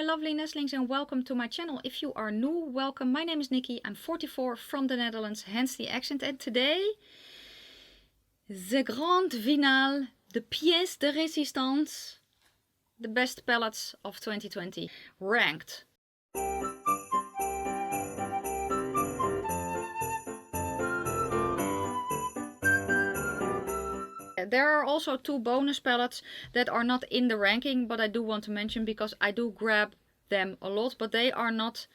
my lovely nestlings, and welcome to my channel. If you are new, welcome. My name is Nikki. I'm 44 from the Netherlands, hence the accent. And today, the grand finale, the pièce de résistance, the best palettes of 2020, ranked. There are also two bonus palettes that are not in the ranking, but I do want to mention because I do grab them a lot, but they are not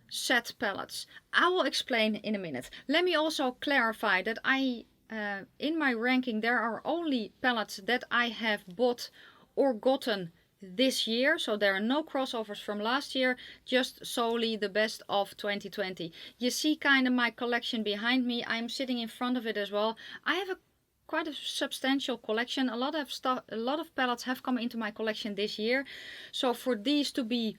set palettes. I will explain in a minute. Let me also clarify that in my ranking there are only palettes that I have bought or gotten this year, so there are no crossovers from last year, just solely the best of 2020. You see kind of my collection behind me. I'm sitting in front of it as well. I have quite a substantial collection. A lot of palettes have come into my collection this year, so for these to be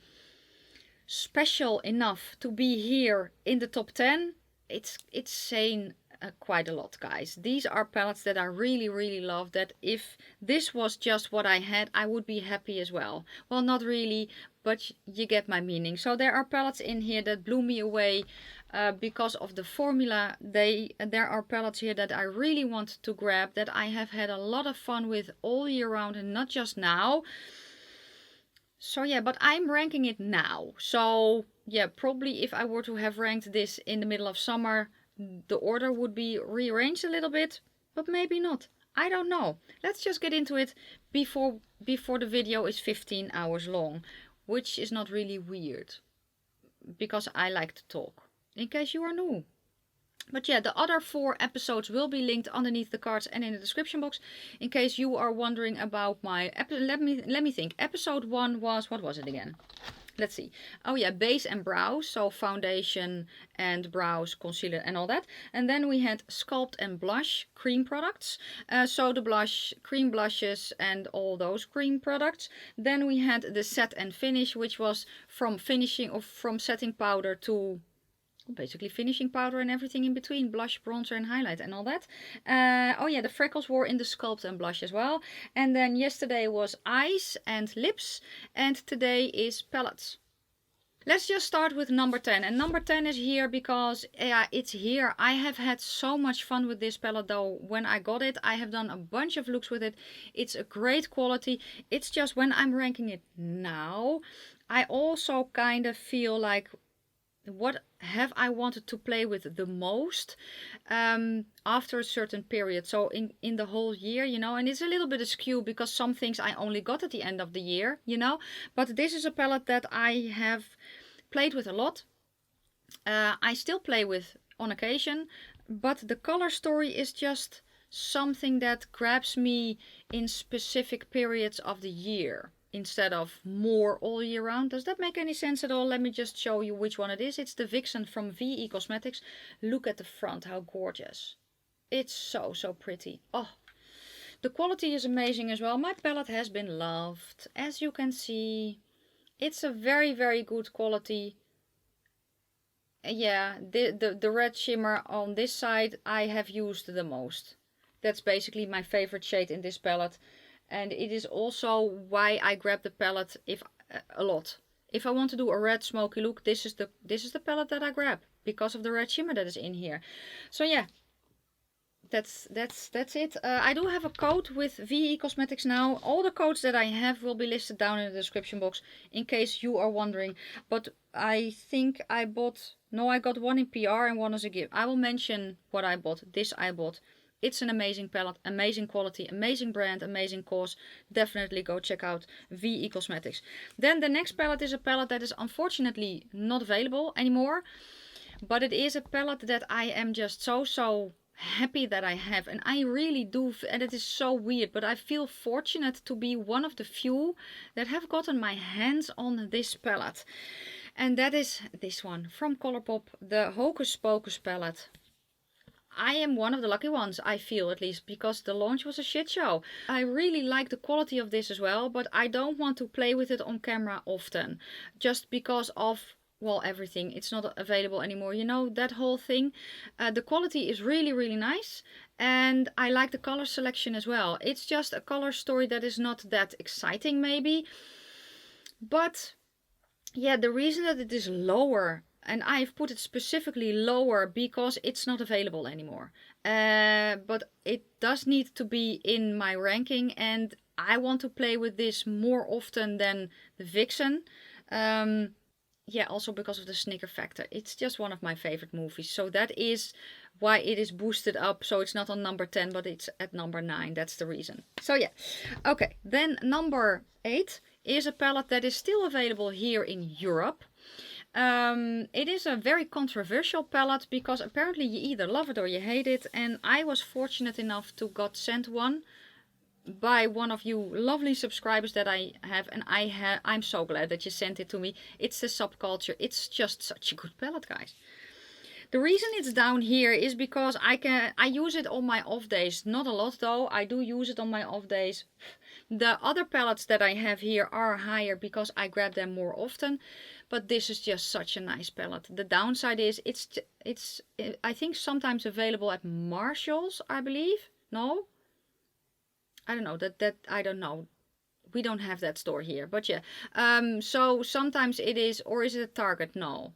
special enough to be here in the top 10, it's saying quite a lot, guys. These are palettes that I really love, that if this was just what I had, I would be happy as well. Well, not really, but you get my meaning. So there are palettes in here that blew me away because of the formula. There are palettes here that I really want to grab, that I have had a lot of fun with all year round and not just now. So yeah, but I'm ranking it now. So yeah, probably if I were to have ranked this in the middle of summer, the order would be rearranged a little bit, but maybe not. I don't know. Let's just get into it before the video is 15 hours long, which is not really weird because I like to talk, in case you are new. But yeah, the other 4 episodes will be linked underneath the cards and in the description box, in case you are wondering about my let me think. Episode 1 was, what was it again? Let's see. Oh yeah, base and brows, so foundation and brows, concealer and all that. And then we had sculpt and blush cream products. So the blush, cream blushes and all those cream products. Then we had the set and finish, which was from finishing or from setting powder to basically finishing powder and everything in between, blush, bronzer and highlight and all that. Oh yeah, the freckles were in the sculpt and blush as well. And then yesterday was eyes and lips, and today is palettes. Let's just start with number 10. And number 10 is here because yeah, it's here. I have had so much fun with this palette though. When I got it, I have done a bunch of looks with it. It's a great quality. It's just when I'm ranking it now, I also kind of feel like, what have I wanted to play with the most after a certain period, so in the whole year, you know. And it's a little bit askew because some things I only got at the end of the year, you know, but this is a palette that I have played with a lot. I still play with on occasion, but the color story is just something that grabs me in specific periods of the year instead of more all year round. Does that make any sense at all? Let me just show you which one it is. It's the Vixxen from VE Cosmetics. Look at the front, how gorgeous. It's so pretty. Oh, the quality is amazing as well. My palette has been loved. As you can see, it's a very good quality. Yeah, the red shimmer on this side I have used the most. That's basically my favorite shade in this palette. And it is also why I grab the palette a lot. If I want to do a red smoky look, this is the palette that I grab because of the red shimmer that is in here. So yeah, that's it. I do have a code with VE Cosmetics now. All the codes that I have will be listed down in the description box in case you are wondering. But I think I got one in PR and one as a gift. I will mention what I bought. This I bought. It's an amazing palette, amazing quality, amazing brand, amazing cause. Definitely go check out VE Cosmetics. Then the next palette is a palette that is unfortunately not available anymore. But it is a palette that I am just so happy that I have. And I really do, and it is so weird, but I feel fortunate to be one of the few that have gotten my hands on this palette. And that is this one from Colourpop, the Hocus Pocus palette. I am one of the lucky ones, I feel, at least, because the launch was a shit show. I really like the quality of this as well, but I don't want to play with it on camera often. Just because of well, everything. It's not available anymore. You know, that whole thing. The quality is really, really nice. And I like the color selection as well. It's just a color story that is not that exciting maybe. But yeah, the reason that it is lower, and I've put it specifically lower because it's not available anymore. But it does need to be in my ranking, and I want to play with this more often than the Vixxen. Yeah, also because of the snicker factor. It's just one of my favorite movies. So that is why it is boosted up. So it's not on number 10, but it's at number 9. That's the reason. So yeah. Okay, then number 8 is a palette that is still available here in Europe. It is a very controversial palette because apparently you either love it or you hate it. And I was fortunate enough to got sent one by one of you lovely subscribers that I have, and I'm so glad that you sent it to me. It's the Subculture. It's just such a good palette, guys. The reason it's down here is because I use it on my off days. Not a lot though. I do use it on my off days. The other palettes that I have here are higher because I grab them more often. But this is just such a nice palette. The downside is it's I think sometimes available at Marshall's, I believe. No? I don't know, that I don't know. We don't have that store here, but yeah. So sometimes it is, or is it a Target? No.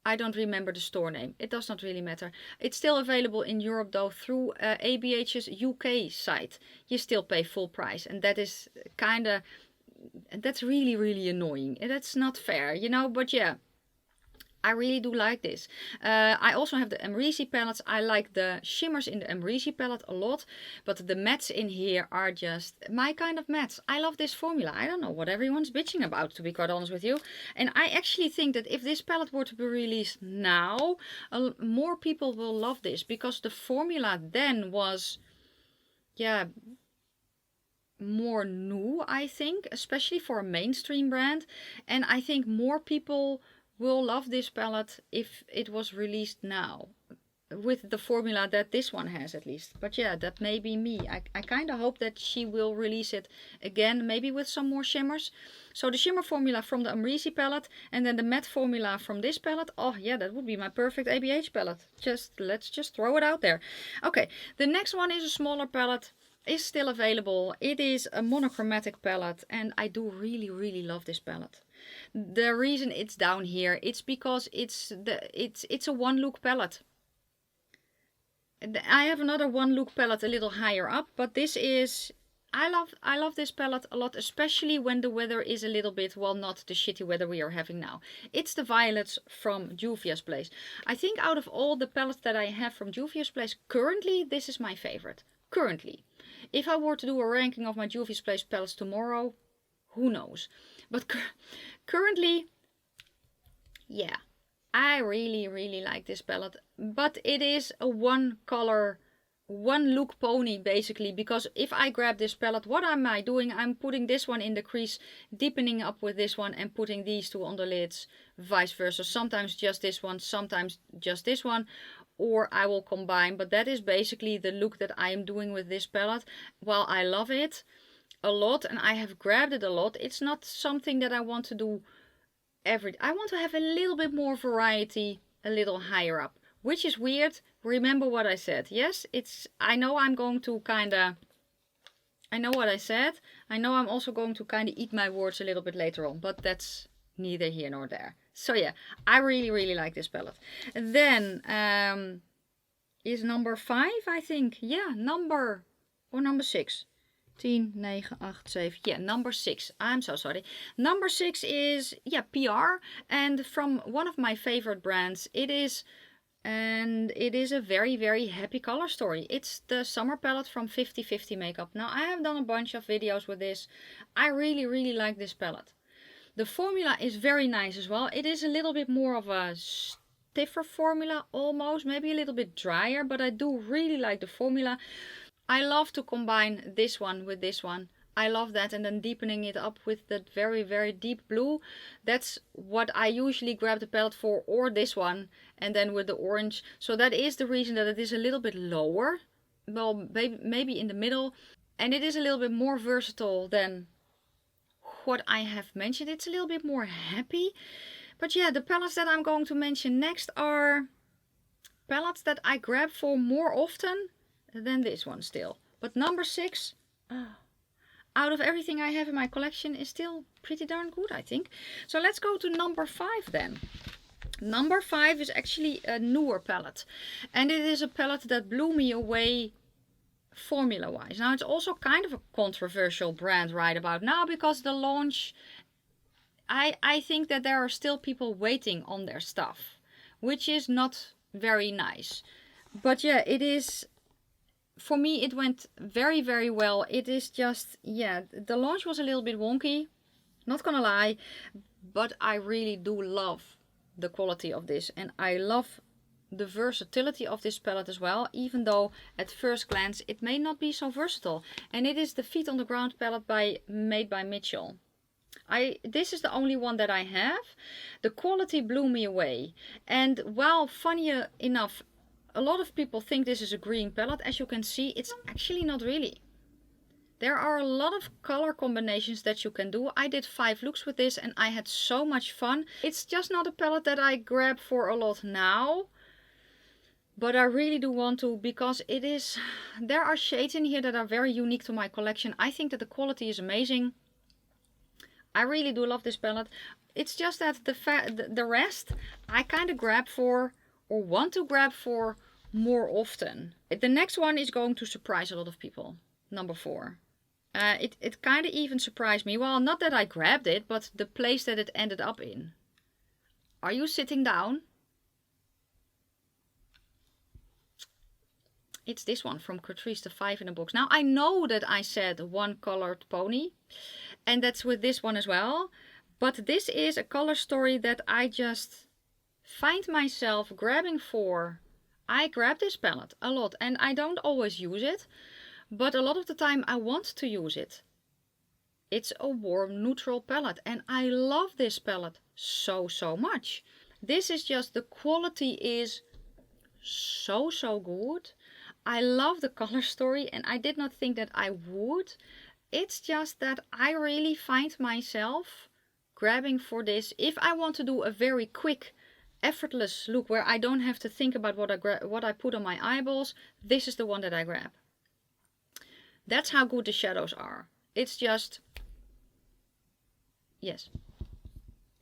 I don't remember the store name. It does not really matter. It's still available in Europe though through ABH's UK site. You still pay full price, and that is that's really, really annoying. And that's not fair, you know, but yeah. I really do like this. I also have the Emrisi palettes. I like the shimmers in the Emrisi palette a lot. But the mattes in here are just my kind of mattes. I love this formula. I don't know what everyone's bitching about, to be quite honest with you. And I actually think that if this palette were to be released now, more people will love this. Because the formula then was, yeah, more new, I think. Especially for a mainstream brand. And I think more people will love this palette if it was released now with the formula that this one has, at least. But yeah, that may be me. I kind of hope that she will release it again, maybe with some more shimmers. So the shimmer formula from the Emrisi palette and then the matte formula from this palette. Oh yeah, that would be my perfect ABH palette. Let's just throw it out there. Okay, the next one is a smaller palette. Is still available. It is a monochromatic palette, and I do really, really love this palette. The reason it's down here, it's because it's a one look palette. I have another one look palette a little higher up, but this is, I love this palette a lot, especially when the weather is a little bit, well, not the shitty weather we are having now. It's the violets from Juvia's Place. I think out of all the palettes that I have from Juvia's Place, currently this is my favorite. Currently. If I were to do a ranking of my Juvia's Place palettes tomorrow, who knows? But currently, yeah, I really, really like this palette. But it is a one color, one look pony basically. Because if I grab this palette, what am I doing? I'm putting this one in the crease, deepening up with this one and putting these two on the lids. Vice versa. Sometimes just this one, sometimes just this one. Or I will combine. But that is basically the look that I am doing with this palette. While I love it a lot and I have grabbed it a lot, it's not something that I want to do I want to have a little bit more variety a little higher up, which is weird. Remember what I said. Yes, I know I'm going to I know what I said. I know I'm also going to kind of eat my words a little bit later on, but that's neither here nor there. So yeah, I really, really like this palette. And then is number 5, I think. Yeah, number 6. 10, 9, 8, 7. Yeah, number 6. I'm so sorry. Number 6 is, yeah, PR. And from one of my favorite brands. It is a very, very happy color story. It's the summer palette from 50/50 Makeup. Now, I have done a bunch of videos with this. I really, really like this palette. The formula is very nice as well. It is a little bit more of a stiffer formula almost. Maybe a little bit drier. But I do really like the formula. I love to combine this one with this one. I love that, and then deepening it up with that very, very deep blue. That's what I usually grab the palette for, or this one, and then with the orange. So that is the reason that it is a little bit lower. Well, maybe in the middle. And it is a little bit more versatile than what I have mentioned. It's a little bit more happy. But yeah, the palettes that I'm going to mention next are palettes that I grab for more often than this one still. But number 6, out of everything I have in my collection, is still pretty darn good, I think. So let's go to number 5 then. Number 5 is actually a newer palette. And it is a palette that blew me away formula wise. Now it's also kind of a controversial brand right about now, because the launch, I think that there are still people waiting on their stuff, which is not very nice. But yeah, it is, for me it went very, very well. It is just, yeah, the launch was a little bit wonky, not gonna lie, but I really do love the quality of this, and I love the versatility of this palette as well, even though at first glance it may not be so versatile. And it is the Feet on the Ground palette made by Mitchel. This is the only one that I have. The quality blew me away. And while funny enough, a lot of people think this is a green palette, as you can see, it's actually not really. There are a lot of color combinations that you can do. I did 5 looks with this and I had so much fun. It's just not a palette that I grab for a lot now, but I really do want to, because it is, there are shades in here that are very unique to my collection. I think that the quality is amazing. I really do love this palette. It's just that the rest I kind of grab for, or want to grab for, more often. The next one is going to surprise a lot of people. Number 4. It kind of even surprised me. Well, not that I grabbed it, but the place that it ended up in. Are you sitting down? It's this one from Catrice, the 5 in a box. Now I know that I said one colored pony, and that's with this one as well. But this is a color story that I just find myself grabbing for. I grab this palette a lot, and I don't always use it, but a lot of the time I want to use it. It's a warm neutral palette, and I love this palette so much. This is just, the quality is so good. I love the color story, and I did not think that I would. It's just that I really find myself grabbing for this. If I want to do a very quick, effortless look where I don't have to think about what I put on my eyeballs, this is the one that I grab. That's how good the shadows are. It's just, yes.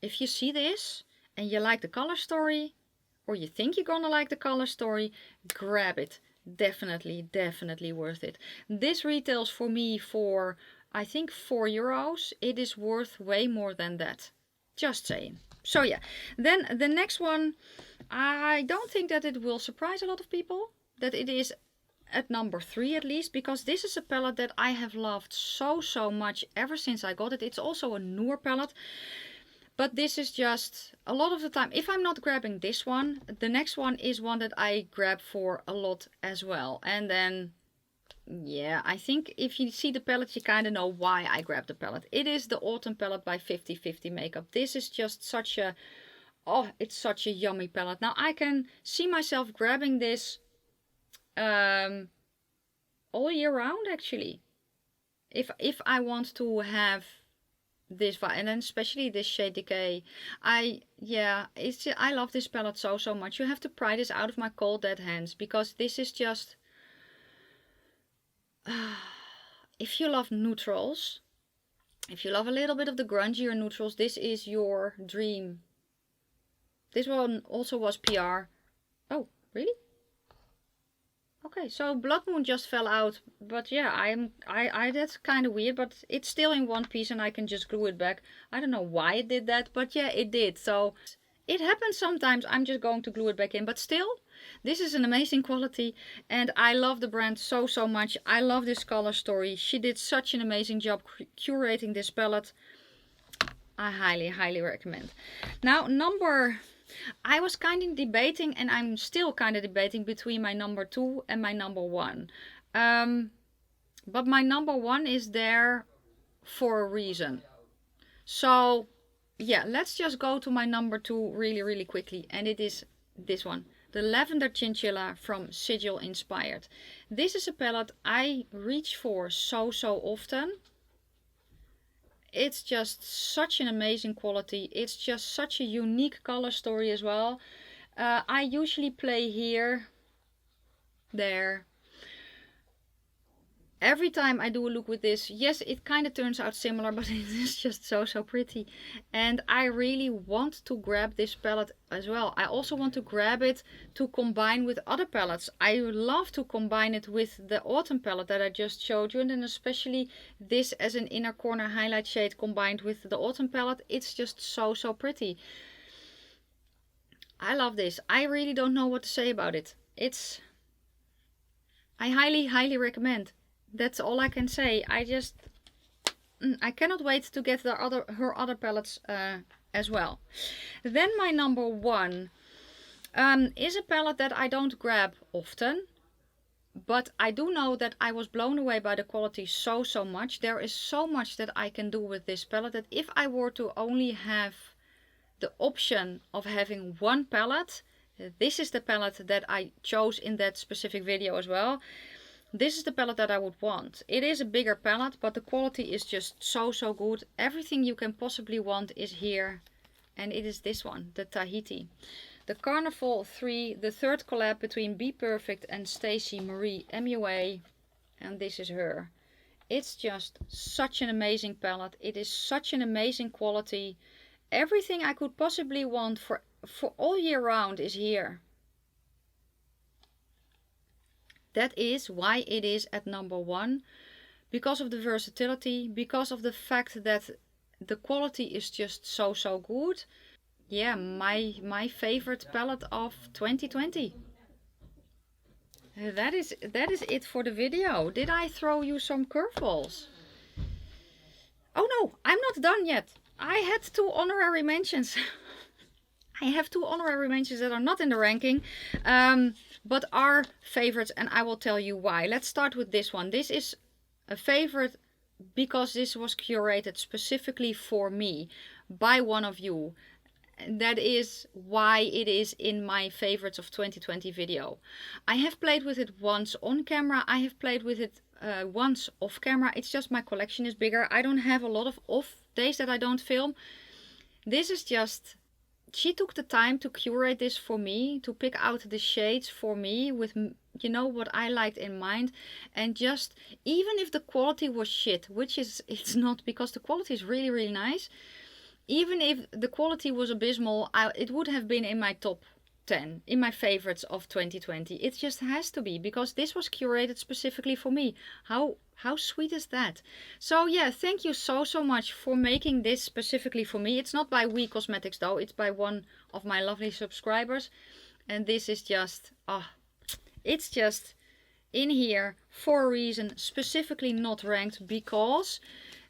If you see this and you like the color story, or you think you're gonna like the color story, grab it. Definitely worth it. This retails for me for, I think, €4. It is worth way more than that. Just saying. So yeah, then the next one, I don't think that it will surprise a lot of people that it is at number 3 at least, because this is a palette that I have loved so much ever since I got it. It's also a newer palette. But this is just, a lot of the time, if I'm not grabbing this one, the next one is one that I grab for a lot as well. And then, yeah, I think if you see the palette, you kind of know why I grabbed the palette. It is the Autumn palette by 50/50 Makeup. This is just such a, oh, it's such a yummy palette. Now I can see myself grabbing this all year round, actually. If I want to have this, and then especially this shade Decay, I love this palette so much. You have to pry this out of my cold dead hands, because this is just, if you love neutrals, if you love a little bit of the grungier neutrals, this is your dream. This one also was PR. Oh, really? Okay, so Blood Moon just fell out, but yeah, that's kind of weird, but it's still in one piece and I can just glue it back. I don't know why it did that, but yeah, it did. So it happens sometimes. I'm just going to glue it back in, but still, this is an amazing quality, and I love the brand so much. I love this color story. She did such an amazing job curating this palette. I highly recommend. Now, I was kind of debating, and I'm still kind of debating between my number 2 and my number 1. But my number 1 is there for a reason. So yeah, let's just go to my number 2 really quickly, and it is this one. The Lavender Chinchilla from Sigil Inspired. This is a palette I reach for so often. It's just such an amazing quality. It's just such a unique color story as well. I usually play here, there. Every time I do a look with this, yes, it kind of turns out similar, but it is just so pretty. And I really want to grab this palette as well. I also want to grab it to combine with other palettes. I love to combine it with the autumn palette that I just showed you, and then especially this as an inner corner highlight shade combined with the autumn palette. It's just so pretty. I love this. I really don't know what to say about it. I highly recommend. That's all I can say. I cannot wait to get her other palettes as well. Then my number one is a palette that I don't grab often, but I do know that I was blown away by the quality so much. There is so much that I can do with this palette that if I were to only have the option of having one palette, this is the palette that I chose in that specific video as well. This is the palette that I would want. It is a bigger palette, but the quality is just so good. Everything you can possibly want is here. And it is this one, the Tahiti. The Carnival 3, the third collab between bPerfect and Stacey Marie MUA. And this is her. It's just such an amazing palette. It is such an amazing quality. Everything I could possibly want for all year round is here. That is why it is at number one, because of the versatility, because of the fact that the quality is just so good. Yeah, my favorite palette of 2020. That is it for the video. Did I throw you some curveballs? Oh no, I'm not done yet. I had 2 honorary mentions. I have 2 honorary mentions that are not in the ranking, but are favorites, and I will tell you why. Let's start with this one. This is a favorite because this was curated specifically for me by one of you. That is why it is in my favorites of 2020 video. I have played with it once on camera. I have played with it once off camera. It's just my collection is bigger. I don't have a lot of off days that I don't film. This is just... She took the time to curate this for me, to pick out the shades for me with, you know, what I liked in mind. And just, even if the quality was shit, which it's not, because the quality is really nice. Even if the quality was abysmal, it would have been in my top 10, in my favorites of 2020. It just has to be, because this was curated specifically for me. How sweet is that? So yeah, thank you so much for making this specifically for me. It's not by We Cosmetics though, it's by one of my lovely subscribers. And this is just, it's just in here for a reason, specifically not ranked, because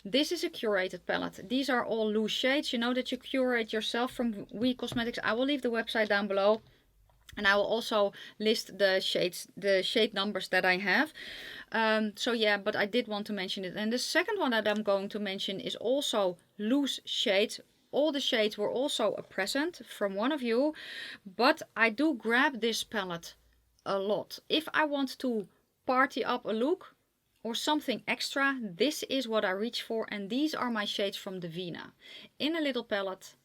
this is a curated palette. These are all loose shades. You know that you curate yourself from We Cosmetics. I will leave the website down below. And I will also list the shades, the shade numbers that I have. So yeah, but I did want to mention it. And the second one that I'm going to mention is also loose shades. All the shades were also a present from one of you. But I do grab this palette a lot. If I want to party up a look or something extra, this is what I reach for. And these are my shades from Divina. In a little palette.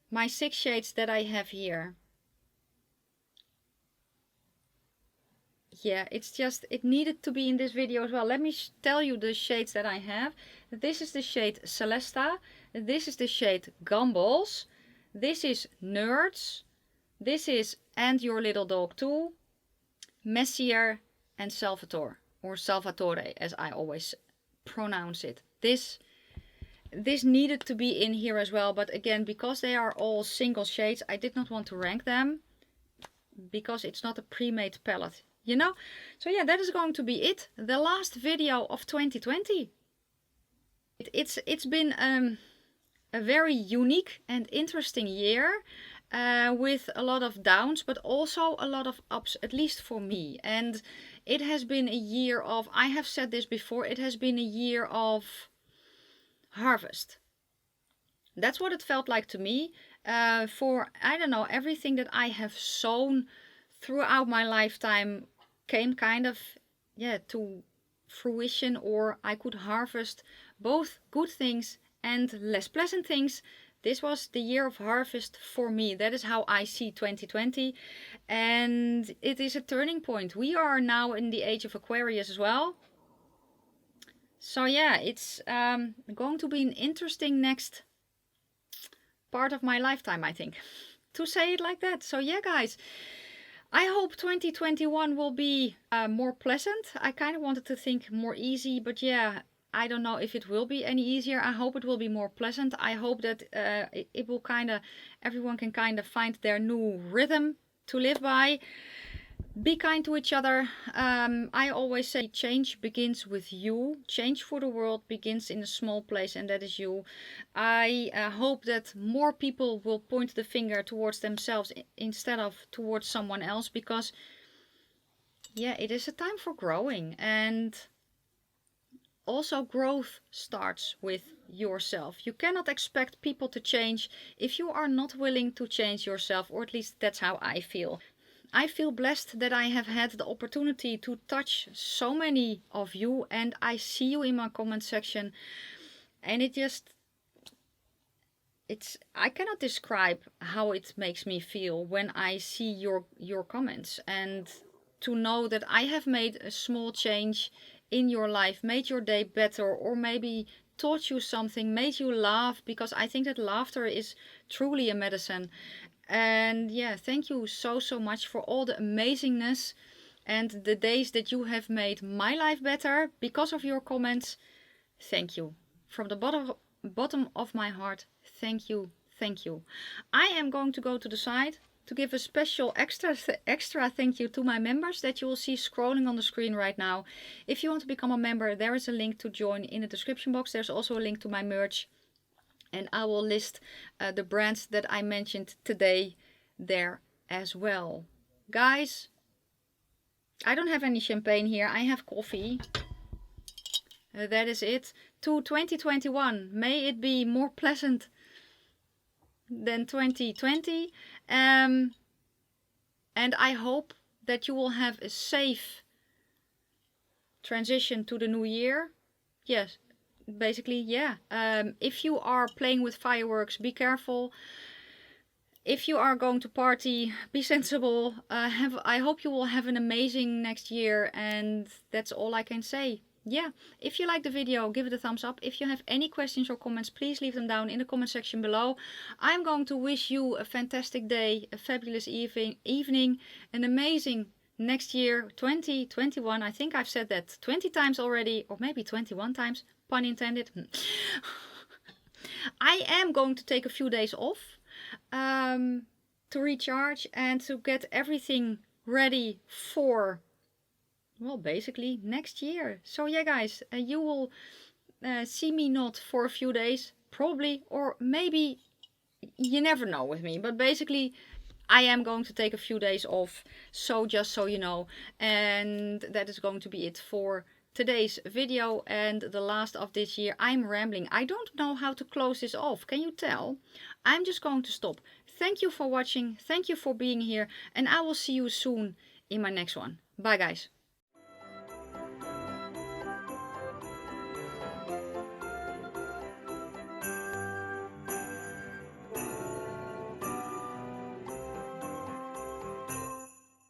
My 6 shades that I have here. Yeah, it's just, it needed to be in this video as well. Let me tell you the shades that I have. This is the shade Celesta. This is the shade Gumbels. This is Nerds. This is And Your Little Dog Too. Messier and Salvatore. Or Salvatore, as I always pronounce it. This needed to be in here as well. But again, because they are all single shades, I did not want to rank them. Because it's not a pre-made palette. You know, so yeah, that is going to be it. The last video of 2020. It's been a very unique and interesting year with a lot of downs, but also a lot of ups, at least for me. And it has been a year of, I have said this before, it has been a year of harvest. That's what it felt like to me. For, I don't know, everything that I have sown throughout my lifetime came kind of, yeah, to fruition, or I could harvest both good things and less pleasant things. This was the year of harvest for me. That is how I see 2020. And it is a turning point. We are now in the age of Aquarius as well. So yeah, it's going to be an interesting next part of my lifetime, I think, to say it like that. So yeah, guys, I hope 2021 will be more pleasant. I kind of wanted to think more easy, but yeah, I don't know if it will be any easier. I hope it will be more pleasant. I hope that it will everyone can kind of find their new rhythm to live by. Be kind to each other. I always say change begins with you. Change for the world begins in a small place, and that is you. I hope that more people will point the finger towards themselves instead of towards someone else, because yeah, it is a time for growing, and also growth starts with yourself. You cannot expect people to change if you are not willing to change yourself, or at least that's how I feel. I feel blessed that I have had the opportunity to touch so many of you, and I see you in my comment section, and I cannot describe how it makes me feel when I see your comments, and to know that I have made a small change in your life, made your day better, or maybe taught you something, made you laugh, because I think that laughter is truly a medicine. And yeah, thank you so much for all the amazingness and the days that you have made my life better because of your comments. Thank you. From the bottom of my heart, thank you. Thank you. I am going to go to the side to give a special extra thank you to my members that you will see scrolling on the screen right now. If you want to become a member, there is a link to join in the description box. There's also a link to my merch, and I will list the brands that I mentioned today there as well. Guys, I don't have any champagne here. I have coffee. That is it. To 2021. May it be more pleasant than 2020. And I hope that you will have a safe transition to the new year. Yes, basically, yeah. If you are playing with fireworks, be careful. If you are going to party, be sensible. I hope you will have an amazing next year, and that's all I can say. Yeah, if you like the video, give it a thumbs up. If you have any questions or comments, please leave them down in the comment section below. I'm going to wish you a fantastic day, a fabulous evening, an amazing next year, 2021. I think I've said that 20 times already, or maybe 21 times, pun intended. I am going to take a few days off to recharge and to get everything ready for, well, basically next year. So yeah, guys, you will see me not for a few days, probably, or maybe, you never know with me, but basically I am going to take a few days off, so just so you know. And that is going to be it for today's video and the last of this year. I'm rambling. I don't know how to close this off. Can you tell? I'm just going to stop. Thank you for watching. Thank you for being here. And I will see you soon in my next one. Bye, guys.